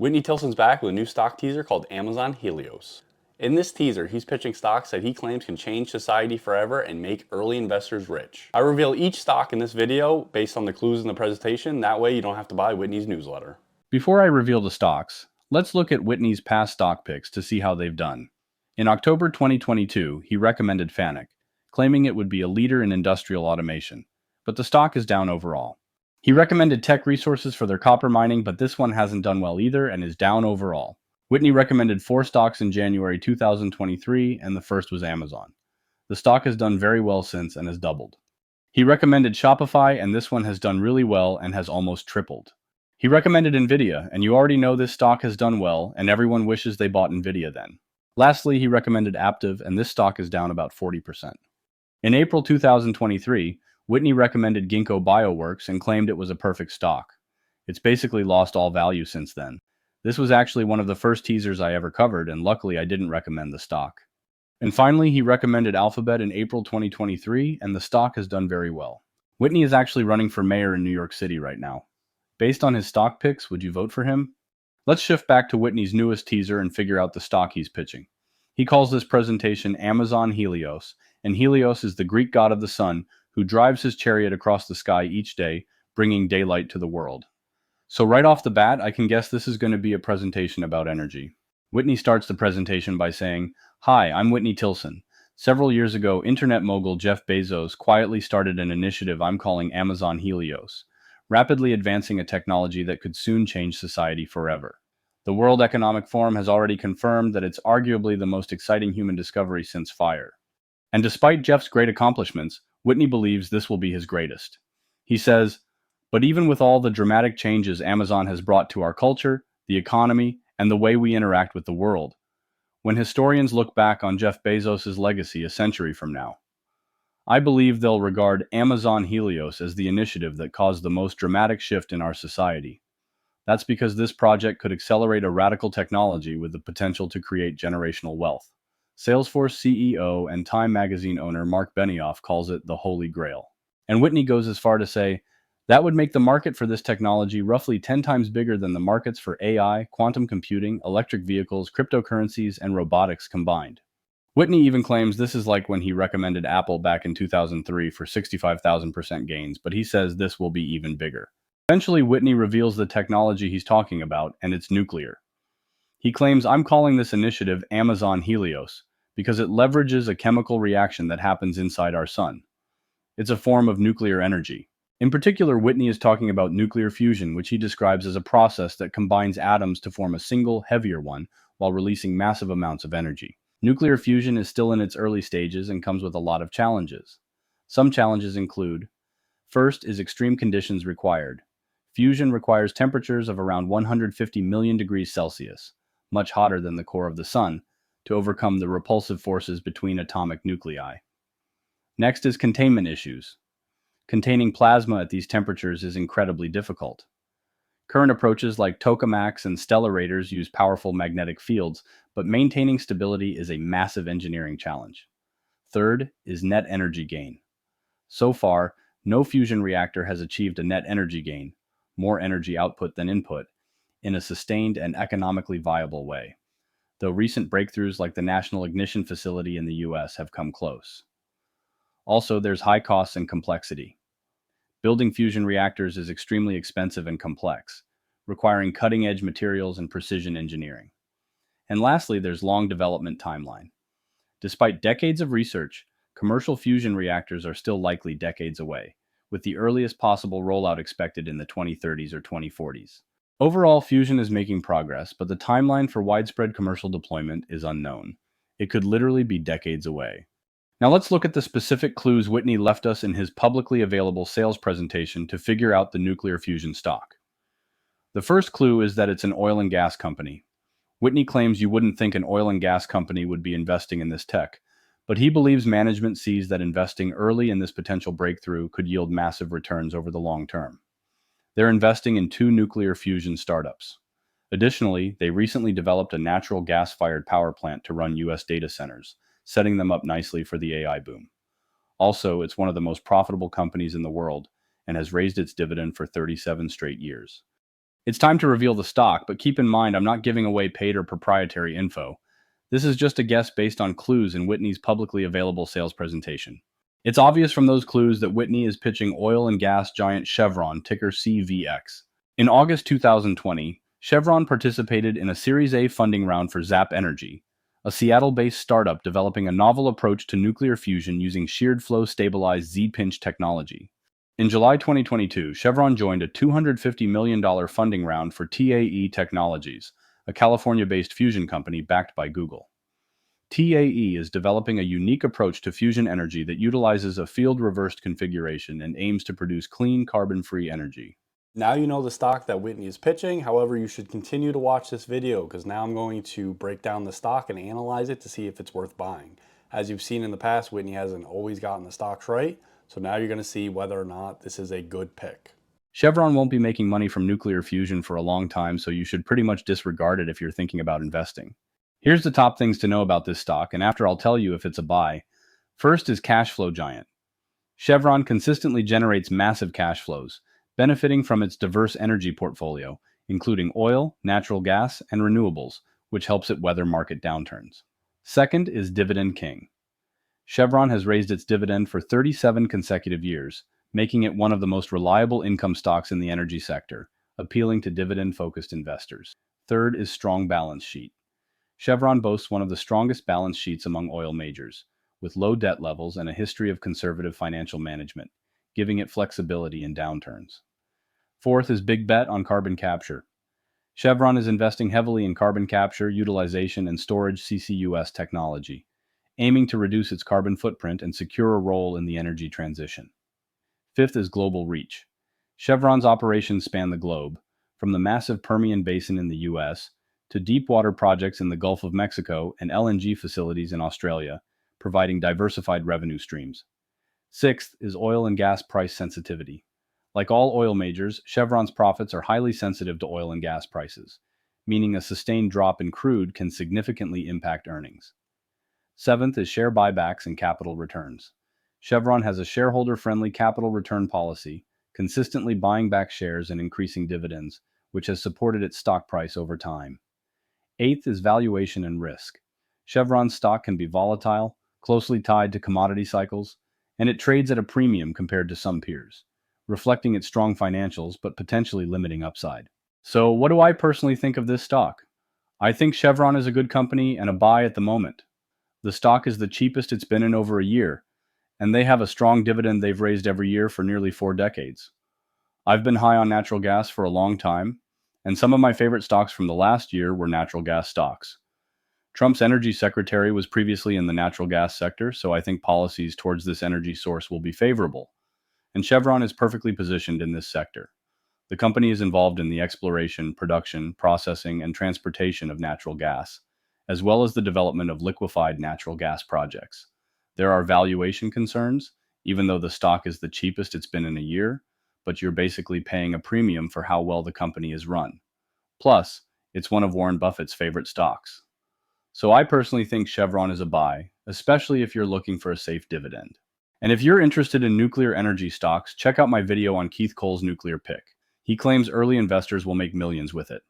Whitney Tilson's back with a new stock teaser called Amazon Helios. In this teaser, he's pitching stocks that he claims can change society forever and make early investors rich. I reveal each stock in this video based on the clues in the presentation, that way you don't have to buy Whitney's newsletter. Before I reveal the stocks, let's look at Whitney's past stock picks to see how they've done. In October 2022, he recommended Fanuc, claiming it would be a leader in industrial automation, but the stock is down overall. He recommended Tech Resources for their copper mining, but this one hasn't done well either and is down overall. Whitney recommended 4 stocks in January 2023, and the first was Amazon. The stock has done very well since and has doubled. He recommended Shopify, and this one has done really well and has almost tripled. He recommended Nvidia, and you already know this stock has done well, and everyone wishes they bought Nvidia then. Lastly, he recommended Aptiv, and this stock is down about 40%. In April 2023, Whitney recommended Ginkgo Bioworks and claimed it was a perfect stock. It's basically lost all value since then. This was actually one of the first teasers I ever covered, and luckily I didn't recommend the stock. And finally, he recommended Alphabet in April 2023, and the stock has done very well. Whitney is actually running for mayor in New York City right now. Based on his stock picks, would you vote for him? Let's shift back to Whitney's newest teaser and figure out the stock he's pitching. He calls this presentation Amazon Helios, and Helios is the Greek god of the sun who drives his chariot across the sky each day, bringing daylight to the world. So right off the bat, I can guess this is going to be a presentation about energy. Whitney starts the presentation by saying, "Hi, I'm Whitney Tilson. Several years ago, internet mogul Jeff Bezos quietly started an initiative I'm calling Amazon Helios, rapidly advancing a technology that could soon change society forever. The World Economic Forum has already confirmed that it's arguably the most exciting human discovery since fire. And despite Jeff's great accomplishments, Whitney believes this will be his greatest. He says, but even with all the dramatic changes Amazon has brought to our culture, the economy, and the way we interact with the world, when historians look back on Jeff Bezos' legacy a century from now, I believe they'll regard Amazon Helios as the initiative that caused the most dramatic shift in our society. That's because this project could accelerate a radical technology with the potential to create generational wealth. Salesforce CEO and Time magazine owner Mark Benioff calls it the Holy Grail. And Whitney goes as far to say, that would make the market for this technology roughly 10 times bigger than the markets for AI, quantum computing, electric vehicles, cryptocurrencies, and robotics combined. Whitney even claims this is like when he recommended Apple back in 2003 for 65,000% gains, but he says this will be even bigger. Eventually, Whitney reveals the technology he's talking about, and it's nuclear. He claims, I'm calling this initiative Amazon Helios because it leverages a chemical reaction that happens inside our sun. It's a form of nuclear energy. In particular, Whitney is talking about nuclear fusion, which he describes as a process that combines atoms to form a single, heavier one while releasing massive amounts of energy. Nuclear fusion is still in its early stages and comes with a lot of challenges. Some challenges include, first is extreme conditions required. Fusion requires temperatures of around 150 million degrees Celsius, much hotter than the core of the sun, to overcome the repulsive forces between atomic nuclei. Next is containment issues. Containing plasma at these temperatures is incredibly difficult. Current approaches like tokamaks and stellarators use powerful magnetic fields, but maintaining stability is a massive engineering challenge. Third is net energy gain. So far, no fusion reactor has achieved a net energy gain, more energy output than input, in a sustained and economically viable way, though recent breakthroughs like the National Ignition Facility in the US have come close. Also, there's high costs and complexity. Building fusion reactors is extremely expensive and complex, requiring cutting-edge materials and precision engineering. And lastly, there's long development timeline. Despite decades of research, commercial fusion reactors are still likely decades away, with the earliest possible rollout expected in the 2030s or 2040s. Overall, fusion is making progress, but the timeline for widespread commercial deployment is unknown. It could literally be decades away. Now let's look at the specific clues Whitney left us in his publicly available sales presentation to figure out the nuclear fusion stock. The first clue is that it's an oil and gas company. Whitney claims you wouldn't think an oil and gas company would be investing in this tech, but he believes management sees that investing early in this potential breakthrough could yield massive returns over the long term. They're investing in 2 nuclear fusion startups. Additionally, they recently developed a natural gas-fired power plant to run US data centers, setting them up nicely for the AI boom. Also, it's one of the most profitable companies in the world and has raised its dividend for 37 straight years. It's time to reveal the stock, but keep in mind I'm not giving away paid or proprietary info. This is just a guess based on clues in Whitney's publicly available sales presentation. It's obvious from those clues that Whitney is pitching oil and gas giant Chevron, ticker CVX. In August 2020, Chevron participated in a Series A funding round for Zap Energy, a Seattle-based startup developing a novel approach to nuclear fusion using sheared flow stabilized Z-pinch technology. In July 2022, Chevron joined a $250 million funding round for TAE Technologies, a California-based fusion company backed by Google. TAE is developing a unique approach to fusion energy that utilizes a field-reversed configuration and aims to produce clean, carbon-free energy. Now you know the stock that Whitney is pitching. However, you should continue to watch this video because now I'm going to break down the stock and analyze it to see if it's worth buying. As you've seen in the past, Whitney hasn't always gotten the stocks right. So now you're going to see whether or not this is a good pick. Chevron won't be making money from nuclear fusion for a long time, so you should pretty much disregard it if you're thinking about investing. Here's the top things to know about this stock, and after I'll tell you if it's a buy. First is cash flow giant. Chevron consistently generates massive cash flows, benefiting from its diverse energy portfolio, including oil, natural gas, and renewables, which helps it weather market downturns. Second is dividend king. Chevron has raised its dividend for 37 consecutive years, making it one of the most reliable income stocks in the energy sector, appealing to dividend-focused investors. Third is strong balance sheet. Chevron boasts one of the strongest balance sheets among oil majors, with low debt levels and a history of conservative financial management, giving it flexibility in downturns. Fourth is big bet on carbon capture. Chevron is investing heavily in carbon capture, utilization, and storage CCUS technology, aiming to reduce its carbon footprint and secure a role in the energy transition. Fifth is global reach. Chevron's operations span the globe, from the massive Permian Basin in the US to deep water projects in the Gulf of Mexico and LNG facilities in Australia, providing diversified revenue streams. Sixth is oil and gas price sensitivity. Like all oil majors, Chevron's profits are highly sensitive to oil and gas prices, meaning a sustained drop in crude can significantly impact earnings. Seventh is share buybacks and capital returns. Chevron has a shareholder-friendly capital return policy, consistently buying back shares and increasing dividends, which has supported its stock price over time. Eighth is valuation and risk. Chevron's stock can be volatile, closely tied to commodity cycles, and it trades at a premium compared to some peers, reflecting its strong financials but potentially limiting upside. So what do I personally think of this stock? I think Chevron is a good company and a buy at the moment. The stock is the cheapest it's been in over a year, and they have a strong dividend they've raised every year for nearly 4 decades. I've been high on natural gas for a long time, and some of my favorite stocks from the last year were natural gas stocks. Trump's energy secretary was previously in the natural gas sector, so I think policies towards this energy source will be favorable. And Chevron is perfectly positioned in this sector. The company is involved in the exploration, production, processing, and transportation of natural gas, as well as the development of liquefied natural gas projects. There are valuation concerns, even though the stock is the cheapest it's been in a year, but you're basically paying a premium for how well the company is run. Plus, it's one of Warren Buffett's favorite stocks. So I personally think Chevron is a buy, especially if you're looking for a safe dividend. And if you're interested in nuclear energy stocks, check out my video on Keith Cole's nuclear pick. He claims early investors will make millions with it.